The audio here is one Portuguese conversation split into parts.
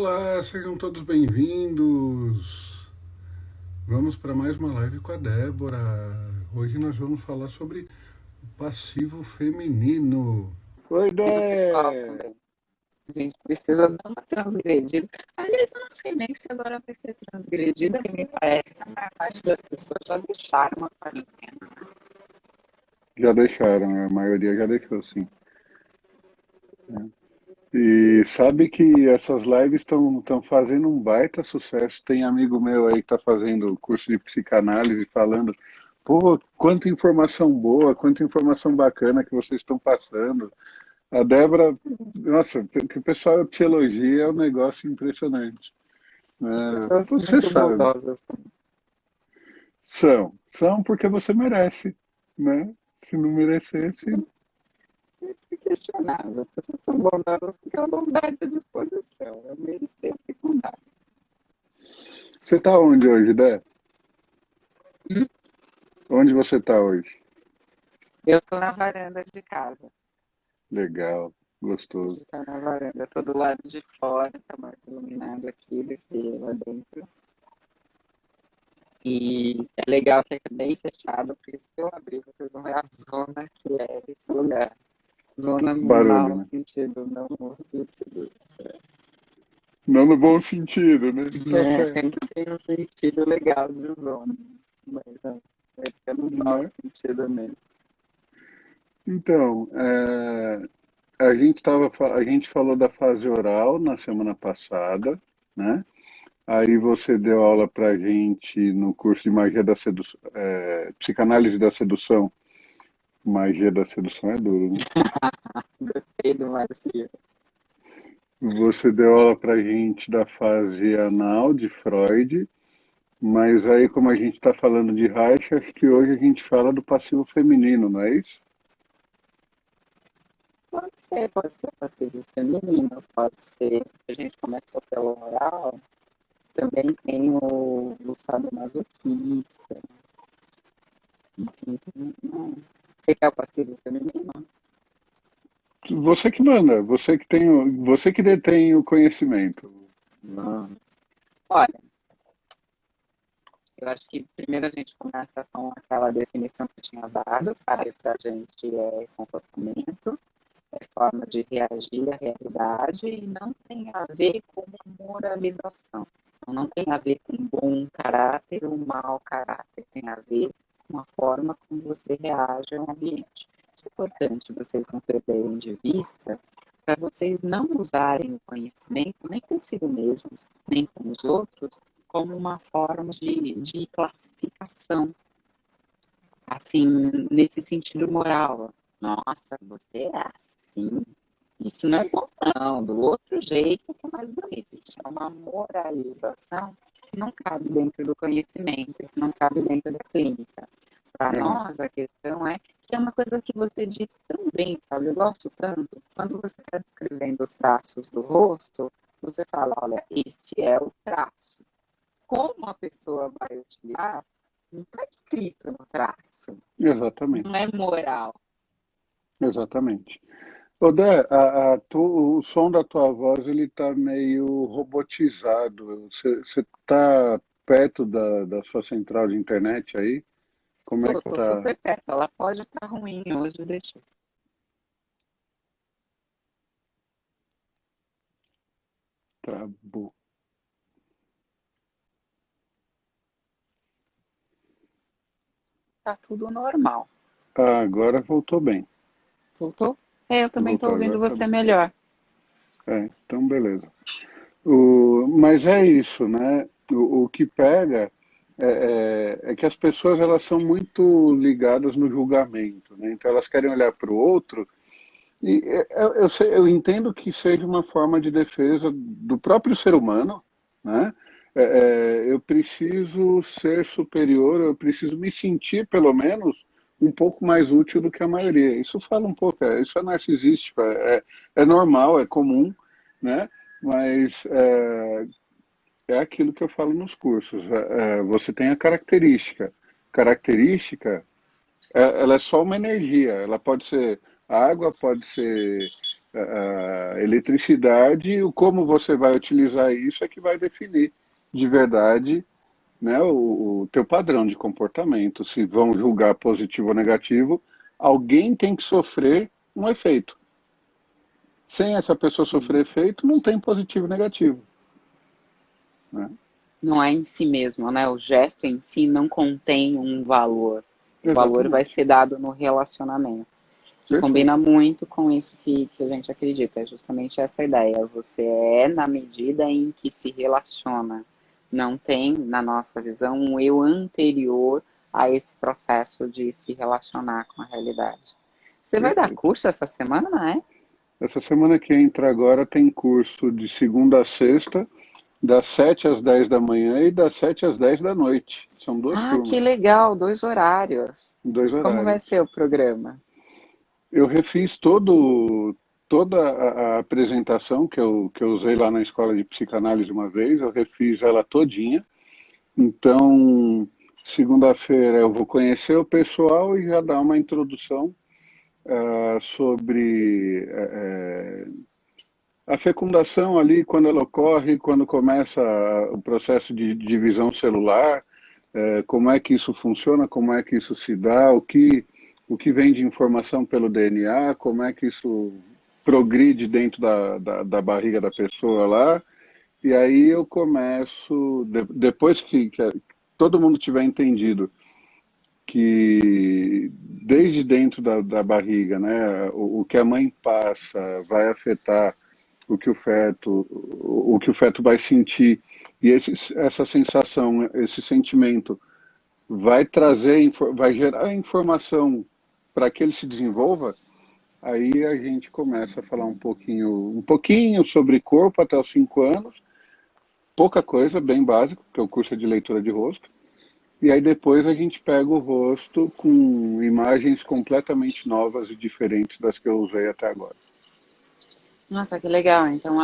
Olá, sejam todos bem-vindos. Vamos para mais uma live com a Débora. Hoje nós vamos falar sobre o passivo feminino. Oi, Do pessoal Dé! também. A gente precisa dar uma transgredida. Aliás, eu não sei nem se agora vai ser transgredida, que me parece que a maior parte das pessoas já deixaram a quarentena. Já deixaram, a maioria já deixou, sim. E sabe que essas lives estão fazendo um baita sucesso. Tem amigo meu aí que está fazendo curso de psicanálise falando, pô, quanta informação boa, quanta informação bacana que vocês estão passando. A Débora, nossa, que o pessoal te elogia é um negócio impressionante. As É, pessoas são você muito sabe, bondosas. são porque você merece, né? Se não merecesse, É questionável. As pessoas são bondosas porque a bondade é disposição. Eu merecer secundário. você tá onde hoje, Dé? Hum? Onde você tá hoje? Eu tô na varanda de casa. Legal, gostoso. Hoje tá na varanda. Tô do lado de fora, tá mais iluminado aqui do que lá dentro. E é legal que é bem fechado, porque se eu abrir, vocês vão ver a zona que é esse lugar. Zona no Barulho, mau né? sentido, não no sentido. Não no bom sentido, né? Tá É, certo, sempre tem um sentido legal de zona, mas é no mau né? sentido mesmo. Então, a gente falou da fase oral na semana passada, né? Aí você deu aula pra gente no curso de magia da sedução, psicanálise da sedução. Magia da sedução é duro, né? Gostei do Marcio. Você deu aula pra gente da fase anal de Freud, mas aí como a gente está falando de Reich, acho que hoje a gente fala do passivo feminino, não é isso? Pode ser passivo feminino, pode ser. A gente começou pelo oral, também tem o sadomasoquista. Enfim, não. Você quer o passivo feminino? Você que manda, você que detém o conhecimento. Não. Olha, eu acho que primeiro a gente começa com aquela definição que eu tinha dado, para a gente é comportamento, é forma de reagir à realidade e não tem a ver com moralização. Então, não tem a ver com bom caráter ou mau caráter, tem a ver com a forma como você reage ao ambiente. Isso é importante vocês não perderem de vista, para vocês não usarem o conhecimento nem consigo mesmos, nem com os outros, como uma forma de classificação, assim, nesse sentido moral. Nossa, você é assim. Isso não é bom, não. Do outro jeito que é mais bonito. Isso é uma moralização que não cabe dentro do conhecimento, que não cabe dentro da clínica. Para Aham. nós, a questão é que é uma coisa que você diz tão bem, Fábio, eu gosto tanto. Quando você está descrevendo os traços do rosto, você fala, olha, este é o traço. Como a pessoa vai utilizar, não está escrito no traço. Não Exatamente, é moral. exatamente. Odé, o som da tua voz ele tá meio robotizado. Você tá perto da sua central de internet aí? Como é que Tô tá? super perto. Ela pode estar ruim hoje, deixa. Travou. Tá tudo normal. Ah, agora voltou bem. Voltou? É, eu também tô Voltou, ouvindo agora tá você bom. melhor. Então beleza. Mas é isso, né? O que pega é que as pessoas elas são muito ligadas no julgamento, né? Então elas querem olhar para o outro e eu entendo que seja uma forma de defesa do próprio ser humano, né? Eu preciso ser superior, eu preciso me sentir pelo menos um pouco mais útil do que a maioria. Isso fala um pouco, isso é narcisístico, é normal, é comum, né? Mas é aquilo que eu falo nos cursos. Você tem a característica. Característica, ela é só uma energia. Ela pode ser água, pode ser. A eletricidade, o como você vai utilizar isso é que vai definir de verdade, né, o teu padrão de comportamento. Se vão julgar positivo ou negativo, alguém tem que sofrer um efeito. Sem essa pessoa Sim. sofrer efeito, não tem positivo e negativo, né? Não é em si mesmo, né? O gesto em si não contém um valor. O valor vai Exatamente. ser dado no relacionamento. Que Perfeito. combina muito com isso que a gente acredita. É justamente essa ideia. Você é na medida em que se relaciona. Não tem, na nossa visão, um eu anterior a esse processo de se relacionar com a realidade. Você vai dar Perfeito. curso essa semana, não é? Essa semana que entra agora tem curso de segunda a sexta, das 7 às 10 da manhã e das 7 às 10 da noite. São duas Ah, que turmas, legal, 2 horários. dois E como vai horários. ser o programa? Eu refiz toda a apresentação que eu usei lá na escola de psicanálise uma vez, eu refiz ela todinha. Então, segunda-feira eu vou conhecer o pessoal e já dar uma introdução sobre a fecundação ali, quando ela ocorre, quando começa o processo de divisão celular, como é que isso funciona, como é que isso se dá, o que vem de informação pelo DNA, como é que isso progride dentro da barriga da pessoa lá. E aí eu começo, depois que todo mundo tiver entendido que desde dentro da barriga, né, o que a mãe passa vai afetar o que o feto vai sentir, e essa sensação, esse sentimento vai trazer, vai gerar informação para que ele se desenvolva. Aí a gente começa a falar um pouquinho sobre corpo até os 5 anos, pouca coisa, bem básico, que é o curso de leitura de rosto. E aí depois a gente pega o rosto com imagens completamente novas e diferentes das que eu usei até agora. Nossa, que legal. Então,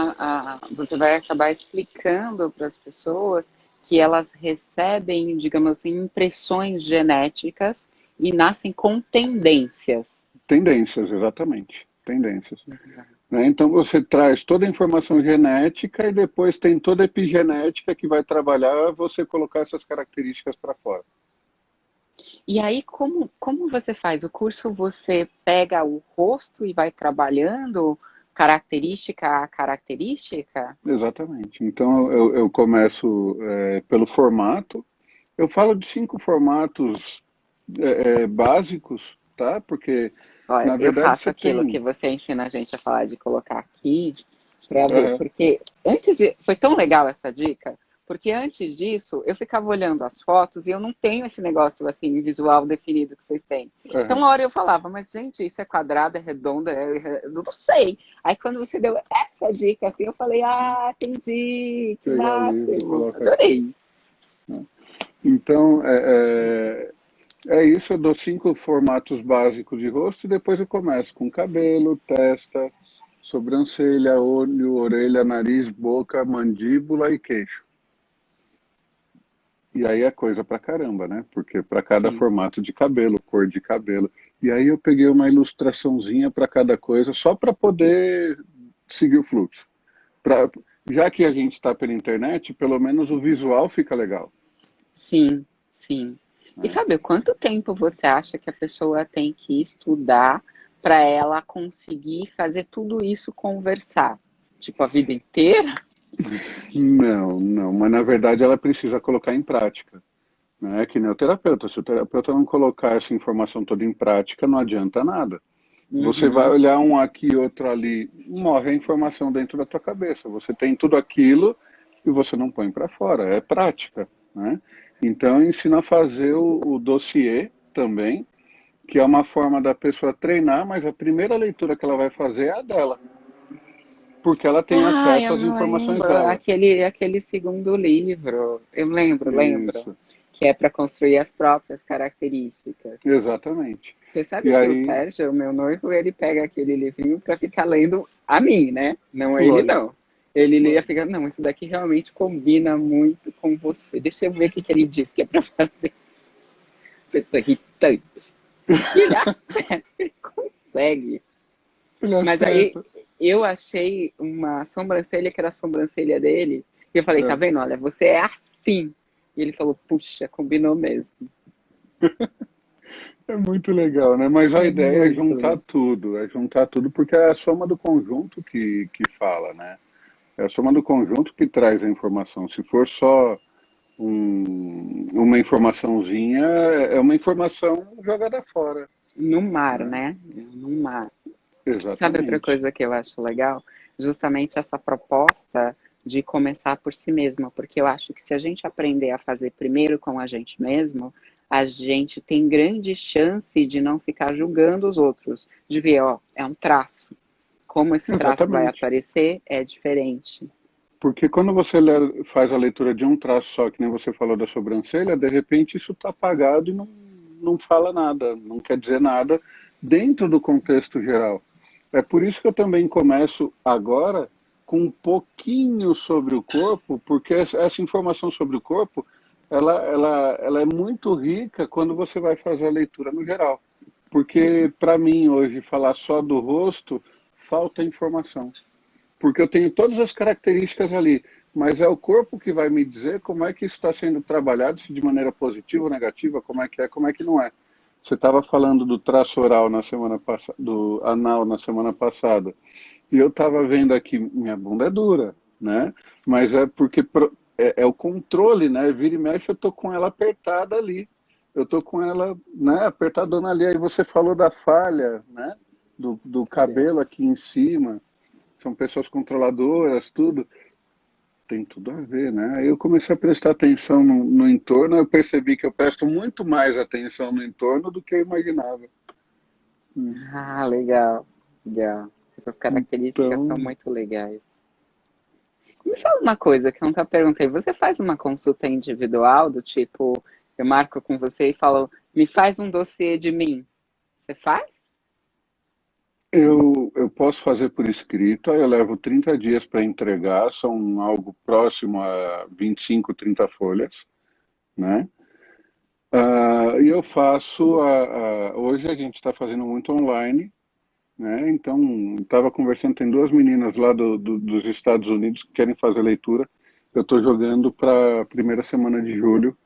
você vai acabar explicando para as pessoas que elas recebem, digamos assim, impressões genéticas e nascem com tendências. Tendências, exatamente. Tendências. Né? Então você traz toda a informação genética e depois tem toda a epigenética que vai trabalhar você colocar essas características para fora. E aí, como você faz? O curso você pega o rosto e vai trabalhando característica a característica? Exatamente. Então eu começo pelo formato. Eu falo de 5 formatos básicos, tá? Porque Olha, na eu verdade faço você aquilo que tem. você ensina a gente a falar de colocar aqui para ver, Aham, porque foi tão legal essa dica, porque antes disso eu ficava olhando as fotos e eu não tenho esse negócio assim visual definido que vocês têm. Então aham. uma hora eu falava, mas gente, isso é quadrado, é redondo, eu não sei. Aí quando você deu essa dica assim, eu falei, ah, entendi, que Pegar o livro, máximo, coloca aqui. adorei isso. Né? Então, é isso, eu dou 5 formatos básicos de rosto e depois eu começo com cabelo, testa, sobrancelha, olho, orelha, nariz, boca, mandíbula e queixo. E aí é coisa pra caramba, né? Porque para cada Sim. formato de cabelo, cor de cabelo. E aí eu peguei uma ilustraçãozinha para cada coisa, só para poder seguir o fluxo. Pra, já que a gente está pela internet, pelo menos o visual fica legal, Sim, sim. E né? Fábio, quanto tempo você acha que a pessoa tem que estudar para ela conseguir fazer tudo isso conversar? Tipo, a vida inteira? Não, não, mas na verdade ela precisa colocar em prática. Né? É que nem o terapeuta. Se o terapeuta não colocar essa informação toda em prática, não adianta nada. Você vai Uhum. olhar um aqui e outro ali, morre a informação dentro da tua cabeça. Você tem tudo aquilo e você não põe para fora. É prática, né? Então, ensina a fazer o dossiê também, que é uma forma da pessoa treinar, mas a primeira leitura que ela vai fazer é a dela, porque ela tem Ah, acesso eu às me informações lembro. dela. Aquele segundo livro. Eu lembro. Isso, Que é para construir as próprias características. exatamente. Você sabe E que o aí, Sérgio, o meu noivo, ele pega aquele livrinho para ficar lendo a mim, né? Não a ele, lógico, não. Ele lia e lógico. fica, não, isso daqui realmente combina muito com você. Deixa eu ver o que ele diz que é para fazer. Pessoa irritante. E ele acerta, ele consegue. Ele Mas aí acerta. eu achei uma sobrancelha que era a sobrancelha dele. E eu falei, tá É, vendo? Olha, você é assim. E ele falou, puxa, combinou mesmo. é muito legal, né? Mas a É ideia muito legal. é juntar tudo, porque é a soma do conjunto que fala, né? É a soma do conjunto que traz a informação. Se for só uma informaçãozinha, é uma informação jogada fora, No mar, né? né? No mar. Sabe outra Exatamente. coisa que eu acho legal? Justamente essa proposta de começar por si mesmo, porque eu acho que se a gente aprender a fazer primeiro com a gente mesmo, a gente tem grande chance de não ficar julgando os outros, de ver, ó, é um traço. Como esse traço vai Exatamente. aparecer é diferente. Porque quando você faz a leitura de um traço só, que nem você falou da sobrancelha, de repente isso está apagado e não fala nada, não quer dizer nada dentro do contexto geral. É por isso que eu também começo agora com um pouquinho sobre o corpo, porque essa informação sobre o corpo, ela é muito rica quando você vai fazer a leitura no geral. Porque para mim hoje falar só do rosto, falta informação, porque eu tenho todas as características ali, mas é o corpo que vai me dizer como é que isso está sendo trabalhado, se de maneira positiva ou negativa, como é que não é. Você estava falando do traço oral na semana passada, do anal na semana passada, e eu estava vendo aqui, minha bunda é dura, né? Mas é porque é o controle, né? Vira e mexe, eu tô com ela apertada ali. Eu tô com ela, né, apertadona ali. Aí você falou da falha, né? Do cabelo aqui em cima, são pessoas controladoras, tudo. Tem tudo a ver, né? Aí eu comecei a prestar atenção no entorno, eu percebi que eu presto muito mais atenção no entorno do que eu imaginava. Ah, legal, legal. Essas características são Então, muito legais. Me fala uma coisa que eu nunca perguntei. Você faz uma consulta individual do tipo, eu marco com você e falo, me faz um dossiê de mim. Você faz? eu posso fazer por escrito, aí eu levo 30 dias para entregar, são algo próximo a 25, 30 folhas, né? E eu faço, hoje a gente está fazendo muito online, né? Então, estava conversando, tem duas meninas lá dos Estados Unidos que querem fazer leitura. Eu estou jogando para a primeira semana de julho,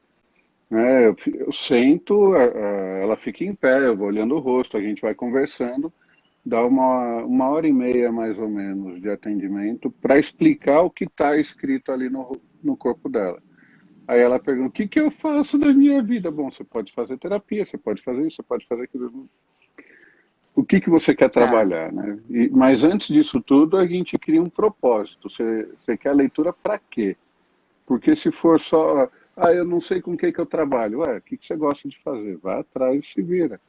né? Eu sento, ela fica em pé, eu vou olhando o rosto, a gente vai conversando, dá uma hora e meia mais ou menos de atendimento para explicar o que está escrito ali no corpo dela. Aí ela pergunta: o que que eu faço da minha vida? Bom, você pode fazer terapia, você pode fazer isso, você pode fazer aquilo. O que que você quer Tá. trabalhar, né? Mas antes disso tudo, a gente cria um propósito. Você quer a leitura para quê? Porque se for só, eu não sei com o que que eu trabalho. Ué, o que que você gosta de fazer? Vai atrás e se vira,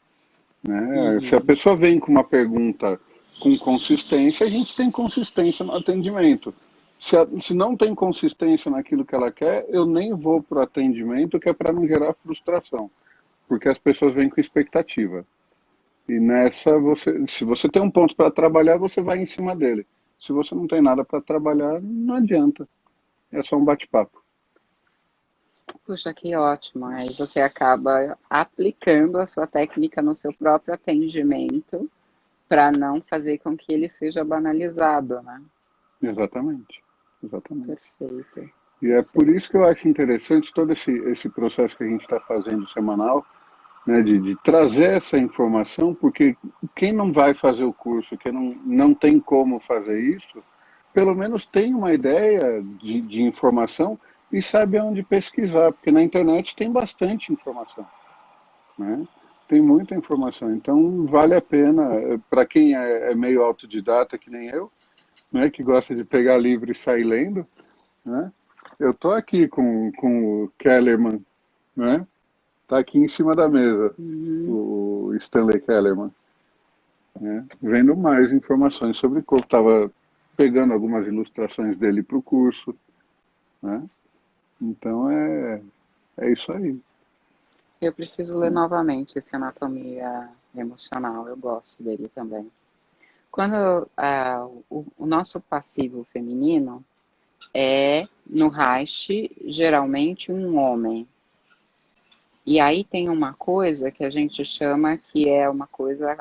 né? Se a Uhum. pessoa vem com uma pergunta com consistência, a gente tem consistência no atendimento. Se não tem consistência naquilo que ela quer, eu nem vou para o atendimento, que é para não gerar frustração, porque as pessoas vêm com expectativa. E nessa, se você tem um ponto para trabalhar, você vai em cima dele. Se você não tem nada para trabalhar, não adianta. É só um bate-papo. Puxa, que ótimo. Aí você acaba aplicando a sua técnica no seu próprio atendimento para não fazer com que ele seja banalizado, né? Exatamente. Exatamente. Perfeito, E é por perfeito. isso que eu acho interessante todo esse processo que a gente está fazendo semanal, né, de trazer essa informação, porque quem não vai fazer o curso, quem não tem como fazer isso, pelo menos tem uma ideia de informação e sabe onde pesquisar, porque na internet tem bastante informação, né? Tem muita informação, então vale a pena, para quem é meio autodidata, que nem eu, né, que gosta de pegar livro e sair lendo, né? Eu tô aqui com o Kellerman, né? Tá aqui em cima da mesa, Uhum. o Stanley Kellerman, né? Vendo mais informações sobre o corpo. Tava pegando algumas ilustrações dele para o curso, né? Então é isso aí. Eu preciso ler Né? novamente esse Anatomia Emocional, eu gosto dele também. Quando o nosso passivo feminino é, no Reich, geralmente um homem. E aí tem uma coisa que a gente chama que é uma coisa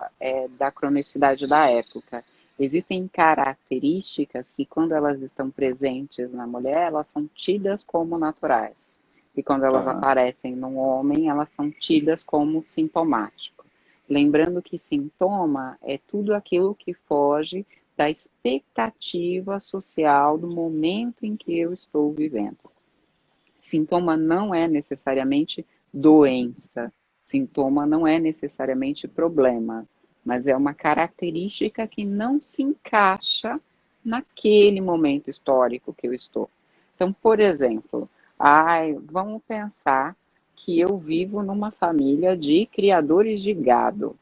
da cronicidade da época. Existem características que, quando elas estão presentes na mulher, elas são tidas como naturais. E quando elas Tá, aparecem no homem, elas são tidas como sintomático. Lembrando que sintoma é tudo aquilo que foge da expectativa social do momento em que eu estou vivendo. Sintoma não é necessariamente doença, sintoma não é necessariamente problema, mas é uma característica que não se encaixa naquele momento histórico que eu estou. Então, por exemplo, vamos pensar que eu vivo numa família de criadores de gado.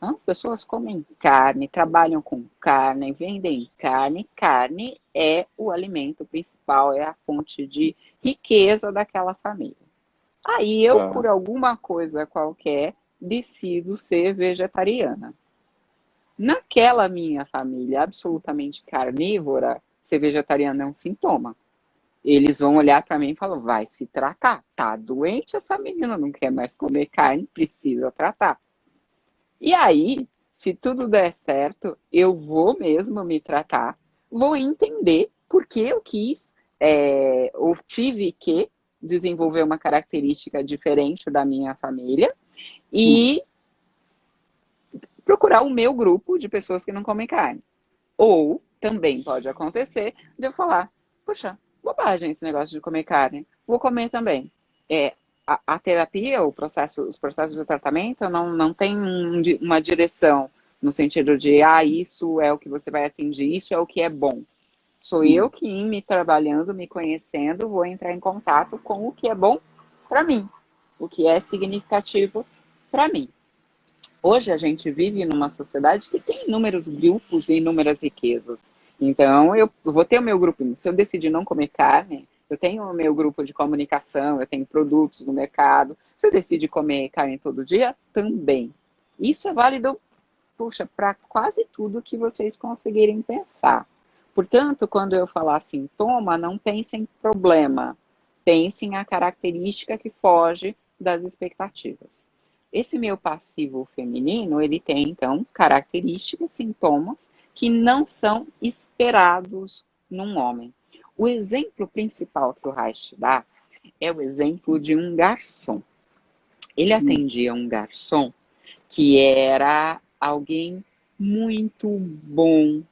As pessoas comem carne, trabalham com carne, vendem carne. Carne é o alimento principal, é a fonte de riqueza daquela família. Aí eu, por tá. alguma coisa qualquer, decido ser vegetariana. Naquela minha família absolutamente carnívora, ser vegetariana é um sintoma. Eles vão olhar para mim e falar, vai se tratar. Tá doente essa menina, não quer mais comer carne, precisa tratar. E aí, se tudo der certo, eu vou mesmo me tratar, vou entender por que eu quis, ou tive que desenvolver uma característica diferente da minha família Hum, e procurar o meu grupo de pessoas que não comem carne. Ou também pode acontecer de eu falar, puxa, bobagem esse negócio de comer carne, vou comer também. É, a terapia, os processos de tratamento não tem uma direção no sentido de, isso é o que você vai atingir, isso é o que é bom. Sou eu hum. que, me trabalhando, me conhecendo, vou entrar em contato com o que é bom para mim, o que é significativo para mim. Hoje a gente vive numa sociedade que tem inúmeros grupos e inúmeras riquezas. Então, eu vou ter o meu grupo. Se eu decidir não comer carne, eu tenho o meu grupo de comunicação, eu tenho produtos no mercado. Se eu decidir comer carne todo dia, também. Isso é válido, puxa, para quase tudo que vocês conseguirem pensar. Portanto, quando eu falar sintoma, não pense em problema. Pense em a característica que foge das expectativas. Esse meu passivo feminino, ele tem, então, características, sintomas que não são esperados num homem. O exemplo principal que o Reich dá é o exemplo de um garçom. Ele Hum. atendia um garçom que era alguém muito bom,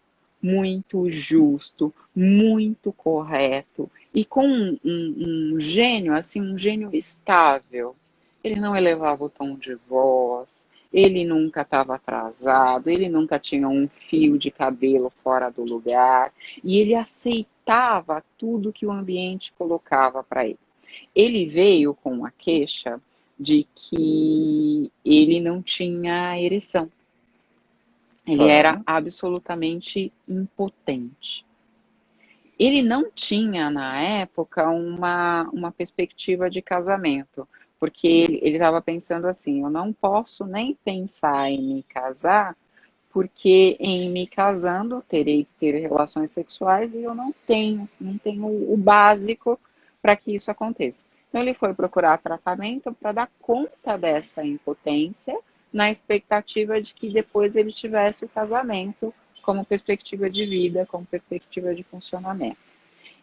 muito justo, muito correto e com um gênio, assim, um gênio estável. Ele não elevava o tom de voz, ele nunca estava atrasado, ele nunca tinha um fio de cabelo fora do lugar e ele aceitava tudo que o ambiente colocava para ele. Ele veio com a queixa de que ele não tinha ereção. Ele era Tá, absolutamente impotente. Ele não tinha, na época, uma perspectiva de casamento, porque ele estava pensando assim: eu não posso nem pensar em me casar, porque em me casando terei que ter relações sexuais e eu não tenho o básico para que isso aconteça. Então ele foi procurar tratamento para dar conta dessa impotência, na expectativa de que depois ele tivesse o casamento como perspectiva de vida, como perspectiva de funcionamento.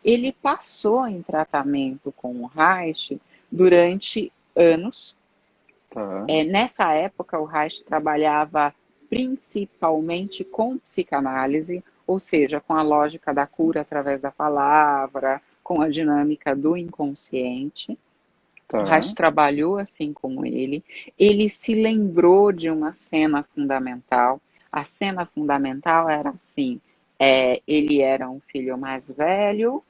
Ele passou em tratamento com o Reich durante anos. tá. Nessa época, o Reich trabalhava principalmente com psicanálise, ou seja, com a lógica da cura através da palavra, com a dinâmica do inconsciente. O Tá. Reich trabalhou assim com ele. Ele se lembrou de uma cena fundamental. A cena fundamental era assim: ele era um filho mais velho,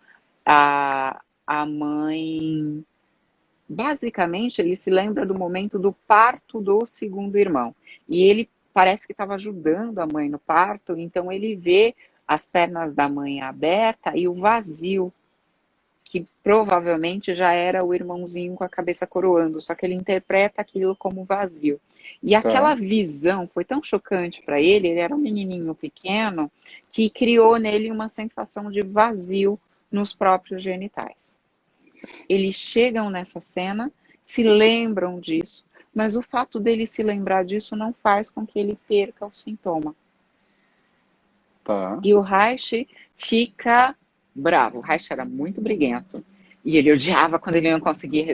a mãe. Basicamente, ele se lembra do momento do parto do segundo irmão. E ele parece que estava ajudando a mãe no parto, então ele vê as pernas da mãe aberta e o vazio, que provavelmente já era o irmãozinho com a cabeça coroando, só que ele interpreta aquilo como vazio. E aquela Tá. visão foi tão chocante para ele era um menininho pequeno, que criou nele uma sensação de vazio nos próprios genitais. Eles chegam nessa cena, se lembram disso, mas o fato dele se lembrar disso não faz com que ele perca o sintoma. Tá. E o Reich fica bravo. O Reich era muito briguento. E ele odiava quando ele não conseguia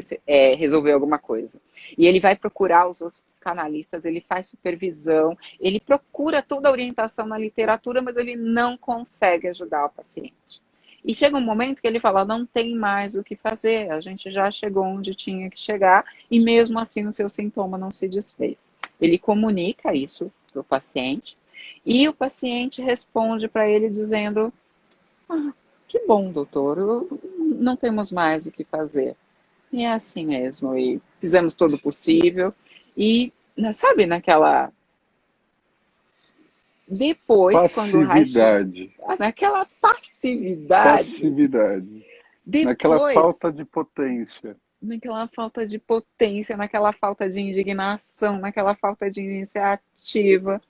resolver alguma coisa. E ele vai procurar os outros psicanalistas, ele faz supervisão, ele procura toda a orientação na literatura, mas ele não consegue ajudar o paciente. E chega um momento que ele fala, não tem mais o que fazer, a gente já chegou onde tinha que chegar, e mesmo assim o seu sintoma não se desfez. Ele comunica isso para o paciente, e o paciente responde para ele dizendo, ah, que bom, doutor, não temos mais o que fazer. E é assim mesmo, e fizemos todo o possível. E, sabe, depois, quando o Reich... Passividade. Naquela passividade. Passividade. Naquela Depois, falta de potência. naquela falta de potência, naquela falta de indignação, naquela falta de iniciativa.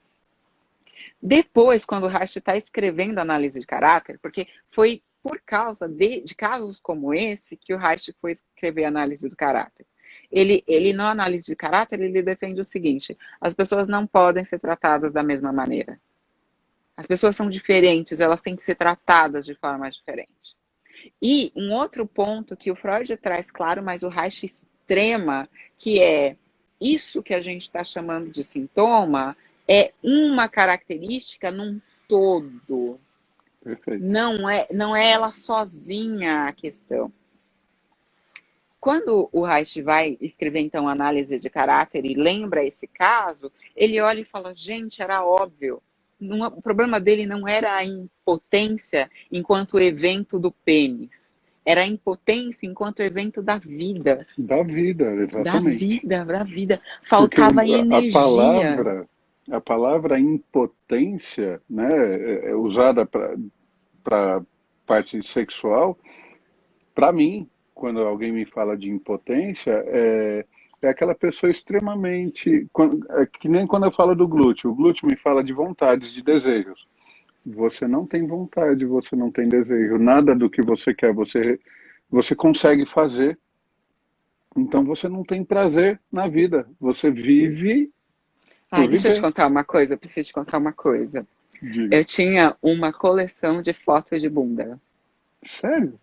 Depois, quando o Reich está escrevendo análise de caráter, porque foi por causa de casos como esse que o Reich foi escrever análise do caráter. Ele na análise de caráter, ele defende o seguinte, as pessoas não podem ser tratadas da mesma maneira. As pessoas são diferentes, elas têm que ser tratadas de forma diferente. E um outro ponto que o Freud traz claro, mas o Reich extrema, que é isso que a gente está chamando de sintoma, é uma característica num todo. Perfeito. Não é ela sozinha a questão. Quando o Reich vai escrever, então, análise de caráter e lembra esse caso, ele olha e fala, gente, era óbvio. O problema dele não era a impotência enquanto evento do pênis. Era a impotência enquanto evento da vida. Da vida, exatamente. Da vida. Porque Faltava energia. a palavra impotência, né, é usada para parte sexual, para mim, quando alguém me fala de impotência, é aquela pessoa extremamente. É que nem quando eu falo do glúteo. O glúteo me fala de vontades, de desejos. Você não tem vontade, você não tem desejo. Nada do que você quer, você consegue fazer. Então você não tem prazer na vida. Você vive Ai, por deixa eu te viver. contar uma coisa, eu preciso te contar uma coisa. Diga. Eu tinha uma coleção de fotos de bunda. Sério?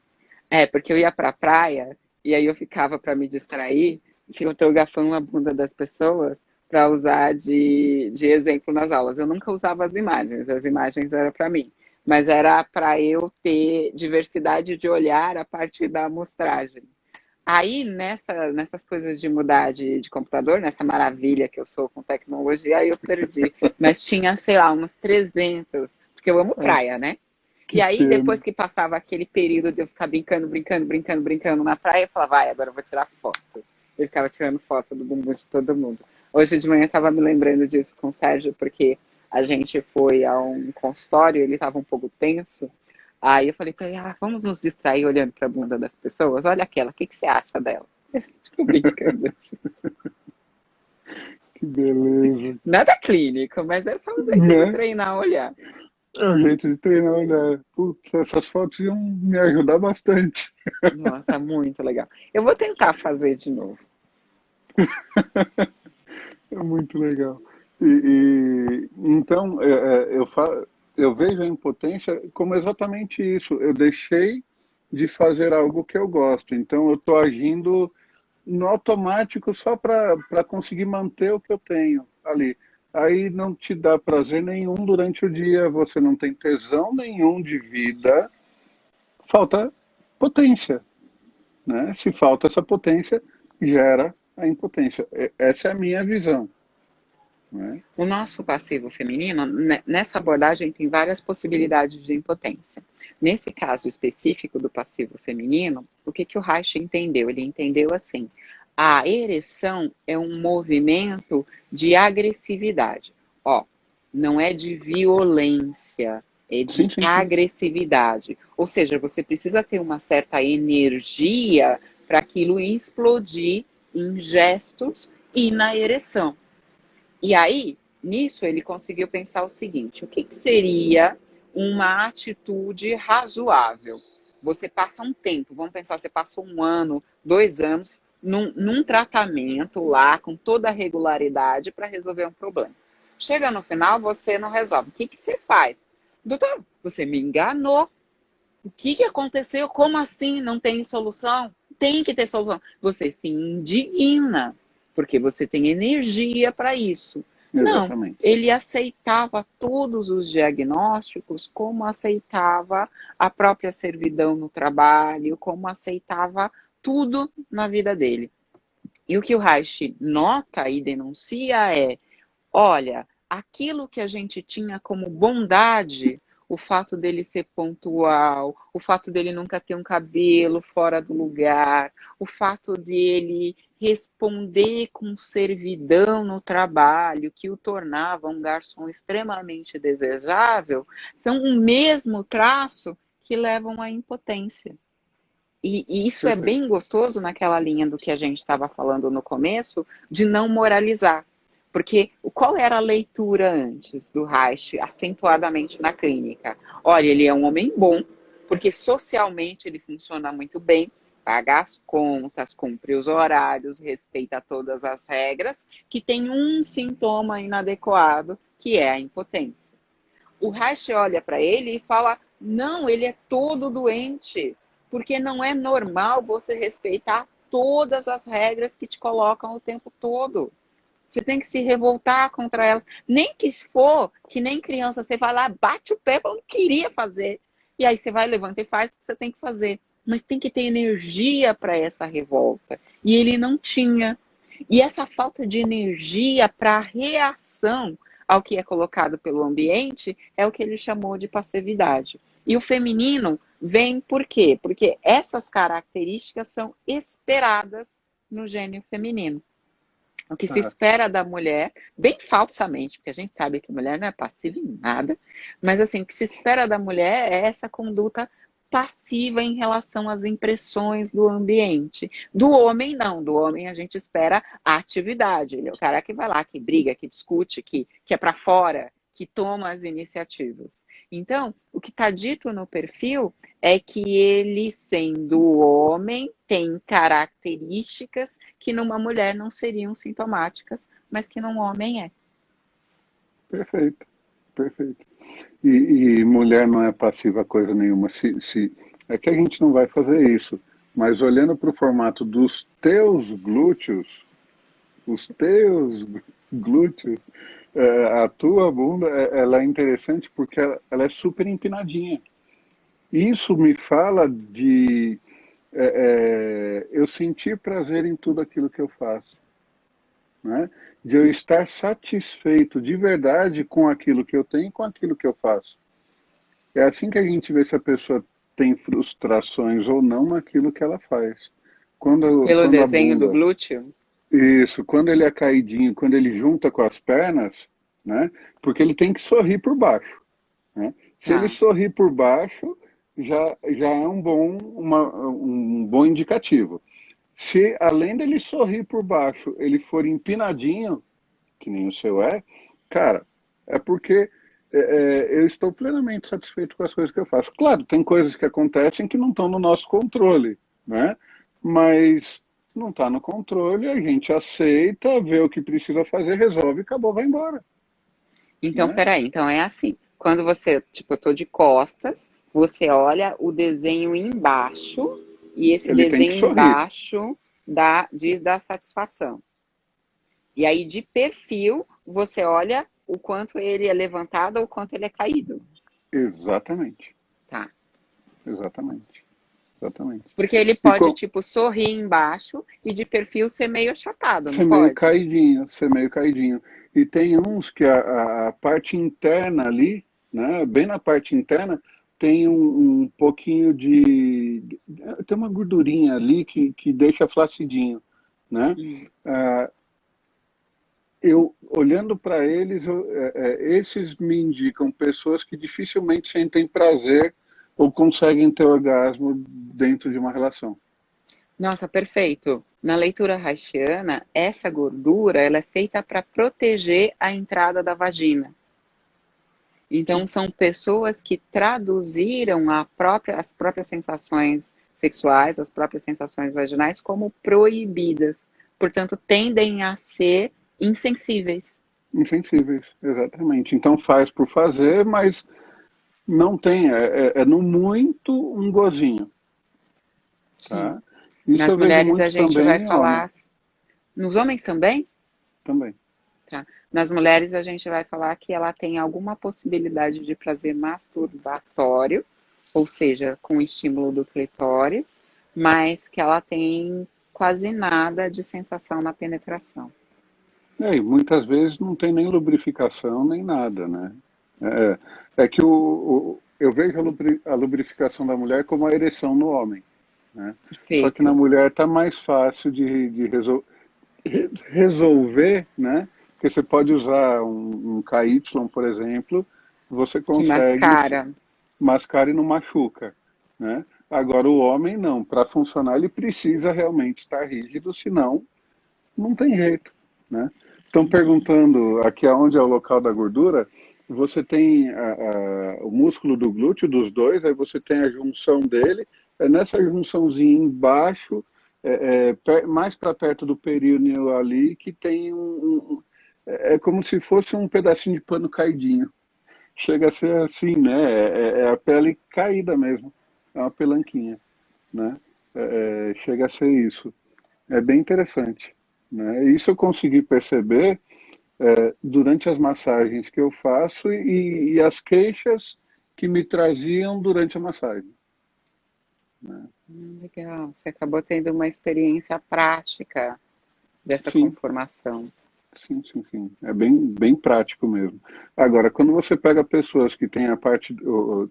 Porque eu ia pra praia e aí eu ficava para me distrair, fotografando a bunda das pessoas para usar de exemplo nas aulas. Eu nunca usava as imagens eram para mim, mas era para eu ter diversidade de olhar a partir da amostragem. Aí, nessas coisas de mudar de computador, nessa maravilha que eu sou com tecnologia, aí eu perdi. Mas tinha, sei lá, umas 300, porque eu amo Ah, praia, né? que E aí, pena. depois que passava aquele período de eu ficar brincando na praia, eu falava, vai, agora eu vou tirar foto. Eu ficava tirando foto do bumbum de todo mundo. Hoje de manhã eu estava me lembrando disso com o Sérgio, porque a gente foi a um consultório, ele estava um pouco tenso. Aí eu falei pra ele, vamos nos distrair olhando pra bunda das pessoas? Olha aquela, o que você acha dela? Eu fico brincando assim. Que beleza. Nada clínico, mas é só um jeito de Né? treinar a olhar. É um jeito de treinar, olhar. Putz, essas fotos iam me ajudar bastante. Nossa, muito legal. Eu vou tentar fazer de novo. É muito legal. Então, eu vejo a impotência como exatamente isso. Eu deixei de fazer algo que eu gosto. Então, eu estou agindo no automático só para conseguir manter o que eu tenho ali. Aí não te dá prazer nenhum durante o dia, você não tem tesão nenhum de vida, falta potência, né? Se falta essa potência, gera a impotência. Essa é a minha visão, né? O nosso passivo feminino, nessa abordagem, tem várias possibilidades de impotência. Nesse caso específico do passivo feminino, o que o Reich entendeu? Ele entendeu assim: a ereção é um movimento de agressividade. Ó, não é de violência, é Sim, de sim, sim. agressividade. Ou seja, você precisa ter uma certa energia para aquilo explodir em gestos e na ereção. E aí, nisso, ele conseguiu pensar o seguinte: o que seria uma atitude razoável? Você passa um tempo, vamos pensar, você passa 1 ano, 2 anos, num tratamento lá, com toda a regularidade, para resolver um problema. Chega no final, você não resolve. O que você faz? doutor, você me enganou. O que que aconteceu? Como assim não tem solução? Tem que ter solução. Você se indigna, porque você tem energia para isso. Não, Exatamente. ele aceitava todos os diagnósticos, como aceitava a própria servidão no trabalho, como aceitava tudo na vida dele. E o que o Reich nota e denuncia é: olha, aquilo que a gente tinha como bondade, o fato dele ser pontual, o fato dele nunca ter um cabelo fora do lugar, o fato dele responder com servidão no trabalho, que o tornava um garçom extremamente desejável, são o mesmo traço que levam à impotência. E isso é Perfeito. bem gostoso naquela linha do que a gente estava falando no começo, de não moralizar. Porque qual era a leitura antes do Reich, acentuadamente na clínica? Olha, ele é um homem bom, porque socialmente ele funciona muito bem, paga as contas, cumpre os horários, respeita todas as regras, que tem um sintoma inadequado, que é a impotência. O Reich olha para ele e fala: não, ele é todo doente, porque não é normal você respeitar todas as regras que te colocam o tempo todo. Você tem que se revoltar contra elas. Nem que for, que nem criança, você vai lá, bate o pé, fala, não queria fazer. E aí você vai, levanta e faz o que você tem que fazer. Mas tem que ter energia para essa revolta. E ele não tinha. E essa falta de energia para reação ao que é colocado pelo ambiente é o que ele chamou de passividade. E o feminino vem por quê? Porque essas características são esperadas no gênio feminino. O que se Ah, espera da mulher, bem falsamente, porque a gente sabe que a mulher não é passiva em nada, mas assim, o que se espera da mulher é essa conduta passiva em relação às impressões do ambiente. Do homem, não. Do homem, a gente espera a atividade. Ele é o cara que vai lá, que briga, que discute, que é para fora, que toma as iniciativas. Então, o que está dito no perfil é que ele, sendo homem, tem características que numa mulher não seriam sintomáticas, mas que num homem é. perfeito, perfeito. E mulher não é passiva coisa nenhuma. É que a gente não vai fazer isso. Mas olhando para o formato dos teus glúteos, os teus glúteos, a tua bunda, ela é interessante porque ela é super empinadinha. Isso me fala de eu sentir prazer em tudo aquilo que eu faço, né? De eu estar satisfeito de verdade com aquilo que eu tenho e com aquilo que eu faço. É assim que a gente vê se a pessoa tem frustrações ou não naquilo que ela faz. Pelo Quando a desenho do bunda, glúteo? isso, quando ele é caidinho, quando ele junta com as pernas, né? Porque ele tem que sorrir por baixo, né? Se ele Tá. sorrir por baixo, já é um bom indicativo. Se além dele sorrir por baixo, ele for empinadinho, que nem o seu cara, é porque eu estou plenamente satisfeito com as coisas que eu faço. Claro, tem coisas que acontecem que não estão no nosso controle, né? Mas não está no controle, a gente aceita, vê o que precisa fazer, resolve, acabou, vai embora, Então, né? peraí. Então é assim. Quando você, tipo, eu tô de costas, você olha o desenho embaixo e esse Ele tem que desenho sorrir. embaixo diz da satisfação. E aí, de perfil, você olha o quanto ele é levantado ou o quanto ele é caído. Exatamente, Tá. exatamente, exatamente. Porque ele E pode, tipo, sorrir embaixo e de perfil ser meio achatado, não ser meio pode? caidinho, ser meio caidinho. E tem uns que a parte interna ali, né, bem na parte interna, tem um pouquinho tem uma gordurinha ali que deixa flacidinho, né? Hum. Ah, eu olhando para eles, esses me indicam pessoas que dificilmente sentem prazer ou conseguem ter orgasmo dentro de uma relação. Nossa, perfeito. Na leitura haitiana, essa gordura ela é feita para proteger a entrada da vagina. Então, são pessoas que traduziram as próprias sensações sexuais, as próprias sensações vaginais, como proibidas. Portanto, tendem a ser insensíveis. Insensíveis, exatamente. Então faz por fazer, mas Não tem, é no muito um gozinho, Sim. tá? Isso Nas eu vejo mulheres a muito gente vai também em homem, falar. Nos homens também? também. Tá. Nas mulheres a gente vai falar que ela tem alguma possibilidade de prazer masturbatório, ou seja, com estímulo do clitóris, mas que ela tem quase nada de sensação na penetração. E muitas vezes não tem nem lubrificação nem nada, né? É que eu vejo a lubrificação da mulher como a ereção no homem, né? Só que na Perfeito. mulher está mais fácil de resolver, né? Porque você pode usar um KY, por exemplo, você Que consegue mascara. mascar e não machuca, né? Agora o homem não, para funcionar ele precisa realmente estar rígido, senão não tem jeito, né? Estão perguntando aqui aonde é o local da gordura. Você tem o músculo do glúteo dos dois, aí você tem a junção dele. É nessa junçãozinha embaixo, mais para perto do períneo ali, que tem é como se fosse um pedacinho de pano caidinho. Chega a ser assim, né? É a pele caída mesmo. É uma pelanquinha, né? Chega a ser isso. É bem interessante, né? Isso eu consegui perceber durante as massagens que eu faço e as queixas que me traziam durante a massagem, né? Legal. Você acabou tendo uma experiência prática dessa Sim, conformação. sim, sim, sim. É bem prático mesmo. Agora, quando você pega pessoas que têm a parte,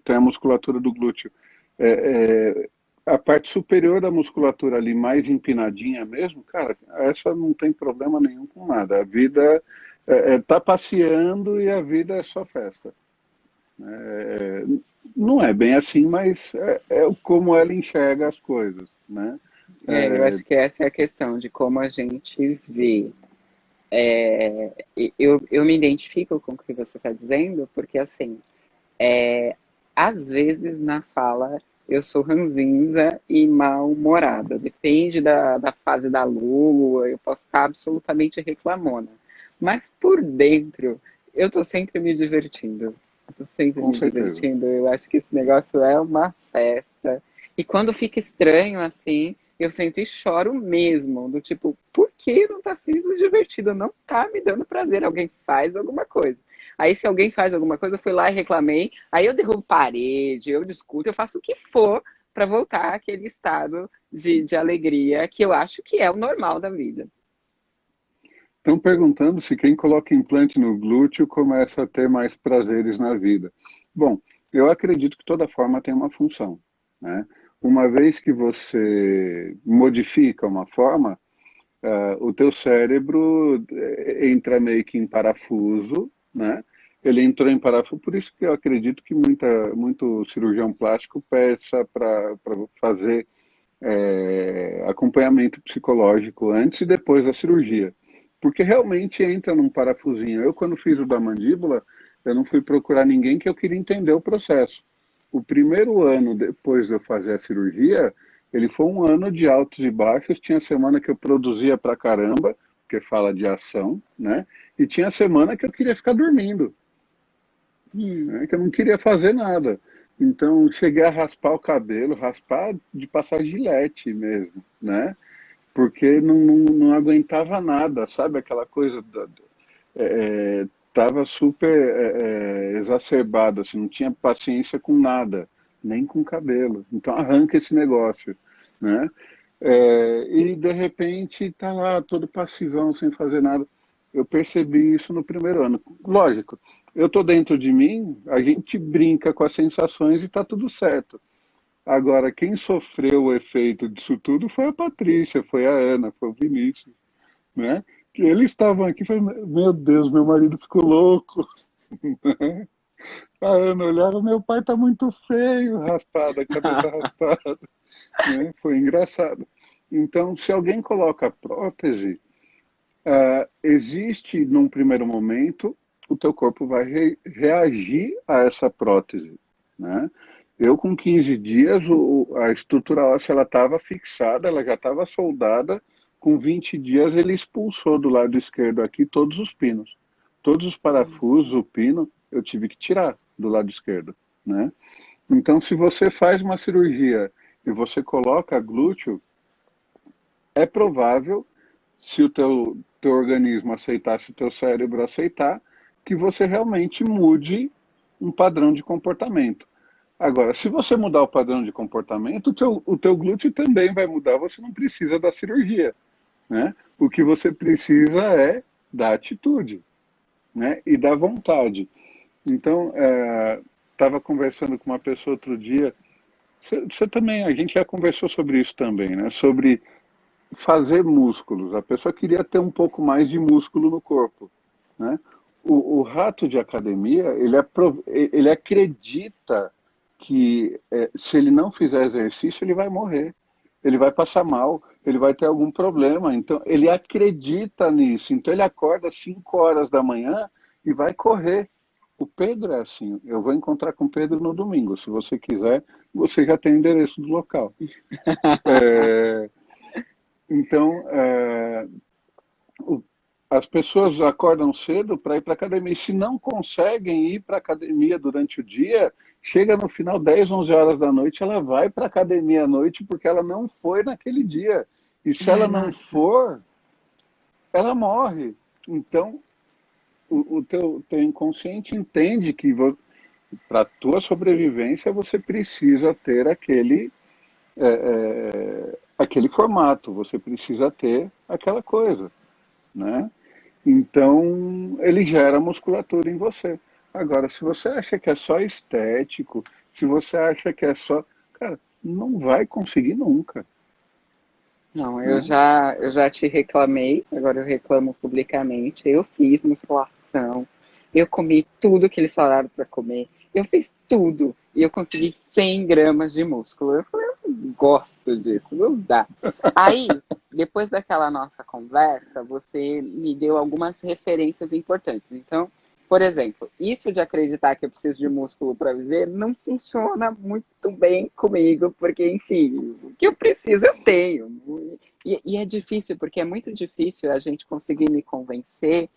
tem a musculatura do glúteo, é, a parte superior da musculatura ali mais empinadinha mesmo, cara, essa não tem problema nenhum com nada. A vida tá passeando e a vida é só festa. É, não é bem assim, mas como ela enxerga as coisas, né? Eu É, acho que essa é a questão de como a gente vê. Eu me identifico com o que você está dizendo, porque assim, às vezes na fala eu sou ranzinza e mal-humorada. Depende da fase da lua, eu posso estar absolutamente reclamona. Mas por dentro, eu tô sempre me divertindo. Eu tô sempre com me certeza. divertindo. Eu acho que esse negócio é uma festa. E quando fica estranho assim, eu sento e choro mesmo. Do tipo, por que não tá sendo divertido? Não tá me dando prazer. Alguém faz alguma coisa. Aí, se alguém faz alguma coisa, eu fui lá e reclamei. Aí eu derrubo parede, eu discuto, eu faço o que for para voltar àquele estado de alegria que eu acho que é o normal da vida. Estão perguntando se quem coloca implante no glúteo começa a ter mais prazeres na vida. Bom, eu acredito que toda forma tem uma função, né? Uma vez que você modifica uma forma, o teu cérebro entra meio que em parafuso, né? Ele entrou em parafuso, por isso que eu acredito que muito cirurgião plástico peça para fazer acompanhamento psicológico antes e depois da cirurgia. Porque realmente entra num parafusinho. Eu, quando fiz o da mandíbula, eu não fui procurar ninguém que eu queria entender o processo. O primeiro ano depois de eu fazer a cirurgia, ele foi um ano de altos e baixos. Tinha semana que eu produzia pra caramba, porque fala de ação, né? E tinha semana que eu queria ficar dormindo, né? Que eu não queria fazer nada. Então, cheguei a raspar o cabelo, raspar de passar gilete mesmo, né? Porque não aguentava nada, sabe? Aquela coisa tava super exacerbado, assim, não tinha paciência com nada, nem com cabelo. Então arranca esse negócio, né? E de repente tá lá todo passivão, sem fazer nada. Eu percebi isso no primeiro ano. Lógico, eu tô dentro de mim, a gente brinca com as sensações e tá tudo certo. Agora, quem sofreu o efeito disso tudo foi a Patrícia, foi a Ana, foi o Vinícius, né? Que eles estavam aqui e falaram, meu Deus, meu marido ficou louco. A Ana olhava, meu pai tá muito feio, raspada, cabeça raspada, né? Foi engraçado. Então, se alguém coloca prótese, existe num primeiro momento, o teu corpo vai reagir a essa prótese, né? Eu com 15 dias, a estrutura óssea ela estava fixada, ela já estava soldada. Com 20 dias ele expulsou do lado esquerdo aqui todos os pinos. Todos os parafusos, Nossa. o pino, eu tive que tirar do lado esquerdo. né? Então, se você faz uma cirurgia e você coloca glúteo, é provável, se o teu organismo aceitar, se o teu cérebro aceitar, que você realmente mude um padrão de comportamento. Agora, se você mudar o padrão de comportamento, o teu glúteo também vai mudar, você não precisa da cirurgia, né? O que você precisa é da atitude, né? E da vontade. Então, estava conversando com uma pessoa outro dia, você também, a gente já conversou sobre isso também, né? Sobre fazer músculos. A pessoa queria ter um pouco mais de músculo no corpo, né? O rato de academia, ele acredita que se ele não fizer exercício, ele vai morrer, ele vai passar mal, ele vai ter algum problema. Então, ele acredita nisso. Então, ele acorda às 5 horas da manhã e vai correr. O Pedro é assim. Eu vou encontrar com o Pedro no domingo. Se você quiser, você já tem o endereço do local. Então, o- as pessoas acordam cedo para ir para a academia. E se não conseguem ir para a academia durante o dia, chega no final 10, 11 horas da noite, ela vai para a academia à noite porque ela não foi naquele dia. E se Ai, ela não nossa. for, ela morre. Então, o teu inconsciente entende que para a tua sobrevivência você precisa ter aquele formato, você precisa ter aquela coisa, né? Então, ele gera musculatura em você. Agora, se você acha que é só estético, se você acha que é só. Cara, não vai conseguir nunca, Não, né? eu já te reclamei, agora eu reclamo publicamente. Eu fiz musculação, eu comi tudo que eles falaram para comer, eu fiz tudo e eu consegui 100 gramas de músculo. Eu falei, eu não gosto disso, não dá. Aí, depois daquela nossa conversa, você me deu algumas referências importantes. Então, por exemplo, isso de acreditar que eu preciso de músculo para viver não funciona muito bem comigo, porque, enfim, o que eu preciso eu tenho. E é difícil, porque é muito difícil a gente conseguir me convencer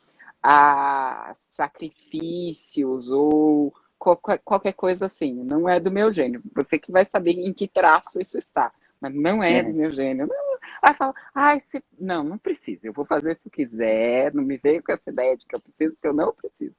a sacrifícios ou qualquer coisa assim. Não é do meu gênio. Você que vai saber em que traço isso está. Mas não é do Uhum. meu gênio. Não. Aí fala, ai, se... não, não precisa. Eu vou fazer se eu quiser. Não me veio com essa ideia de que eu preciso, que eu não preciso.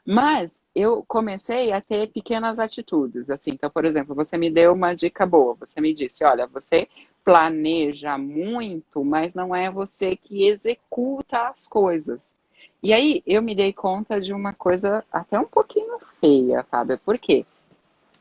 Mas eu comecei a ter pequenas atitudes, assim. Então, por exemplo, você me deu uma dica boa. Você me disse, olha, você planeja muito, mas não é você que executa as coisas. E aí eu me dei conta de uma coisa até um pouquinho feia, Fábio. Por quê?